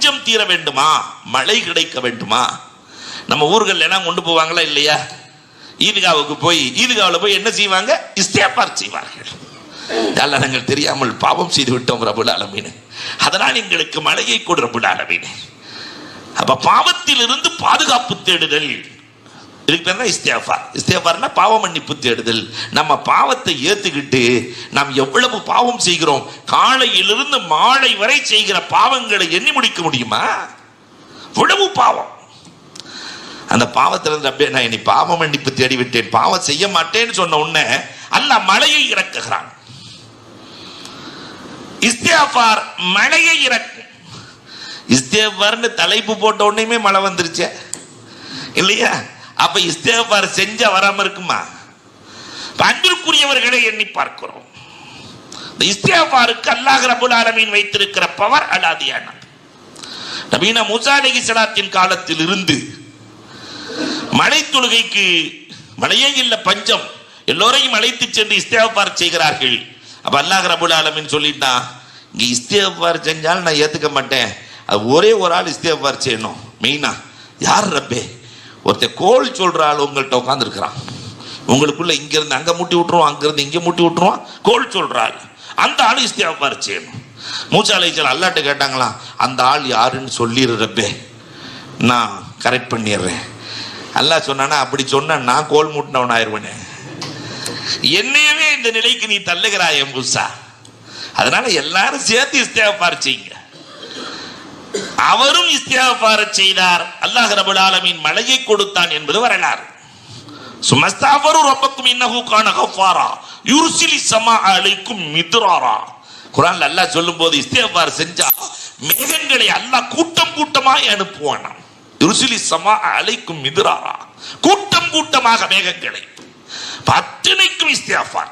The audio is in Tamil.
பஞ்சம் தீர வேண்டுமா, மழை கிடைக்க வேண்டுமா? நம்ம ஊர்கள் எல்லாம் கொண்டு போவாங்களா இல்லையா? ஈதுகாவுக்கு போய் ஈதுகாவில் போய் என்ன செய்வாங்க? இஸ்திக்ஃபார் செய்வார்கள். நாங்கள் தெரியாமல் பாவம் செய்து விட்டோம் ரப்புல் ஆலமீன், அதனால் எங்களுக்கு மழையை கொடு ரப்புல் ஆலமீன். அப்ப பாவத்தில் இருந்து பாதுகாப்பு தேடுதல், இதுக்கு பேர் தான் இஸ்திக்ஃபார். இஸ்திக்ஃபார்னா பாவ மன்னிப்பு தேடுதல். நம்ம பாவத்தை ஏத்துக்கிட்டு நாம் எவ்வளவு பாவம் செய்கிறோம், காலையிலிருந்து மாலை வரை செய்கிற பாவங்களை எண்ணி முடிக்க முடியுமா? இவ்வளவு பாவம். அந்த பாவத்திலிருந்து அப்படியே நான் இனி பாவ மன்னிப்பு தேடி விட்டேன், பாவம் செய்ய மாட்டேன்னு சொன்ன உடனே அல்லாஹ் மழையை இறக்குகிறான். இஸ்திக்ஃபார் மழையை இறக்கும். இஸ்திக்ஃபார்னு தலைப்பு போட்ட உடனே மழை வந்துருச்சு இல்லையா? அப்ப இஸ்திக்ஃபார் செஞ்சா வராம இருக்குமா? அன்பிற்குரியவர்களை எண்ணி பார்க்கிறோம். இஸ்திக்ஃபாருக்கு அல்லாஹ் ரப்பல் ஆலமீன் வைத்திருக்கிற பவர் அலாதியானது. நபீனா மூசா அலைஹிஸ்ஸலாத்தின் காலத்தில் இருந்து மழை தொழுகைக்கு மழையே இல்ல, பஞ்சம், எல்லோரையும் அழைத்து சென்று இஸ்திக்ஃபார் செய்கிறார்கள். அப்ப அல்லாஹ் ரப்பல் ஆலமீன் சொல்லிட்டான், இங்க இஸ்திக்ஃபார் செஞ்சாலும் நான் ஏத்துக்க மாட்டேன், அது ஒரே ஒரு ஆள் இஸ்திக்ஃபார் செய்யணும். மெயினா யார் ரப்பே? ஒருத்தர் கோல் சொல்ற ஆள் உங்கள்கிட்ட உட்கார்ந்து இருக்கிறான், உங்களுக்குள்ள இங்க இருந்து அங்க முட்டி விட்டுருவான், அங்க இருந்து இங்க முட்டி விட்டுருவான், கோல் சொல்ற ஆள், அந்த ஆள் இஸ்திக்ஃபார் செய்யணும். மூசா அலைஹிஸ்ஸலாம் அல்லாஹ்ட்ட கேட்டாங்களாம், அந்த ஆள் யாருன்னு சொல்லிடு ரப்பே, நான் கரெக்ட் பண்ணிடுறேன். அல்லாஹ் சொன்னானா, அப்படி சொன்னா நான் கோல் மூட்டினவன் ஆயிடுவேனே, என்னையவே இந்த நிலைக்கு நீ தள்ளுகிறாய் மூசா, அதனால எல்லாரும் சேர்த்து இஸ்திக்ஃபார் செய்யுங்க. அவரும் இஸ்திக்ஃபார் செய்தார். அல்லாஹ் ரப்பல் ஆலமீன் மழையை கொடுத்தான் என்பது வரலாறு. சுமஸ்தஃபரு ரப்பக்கும் இன்னஹு கான கஃபாரா யுர்சிலிஸ் ஸமா அலைக்கும் மித்ராரா. குர்ஆன்ல அல்லாஹ் சொல்லும்போது இஸ்திக்ஃபார் செஞ்சா மேகங்களை அல்லாஹ் கூட்டம் கூட்டமாய் அனுப்புவானாம். யுர்சிலிஸ் ஸமா அலைக்கும் மித்ராரா, கூட்டம் கூட்டமாக மேகங்களை. அத்தனைக்கும் இஸ்திக்ஃபார்.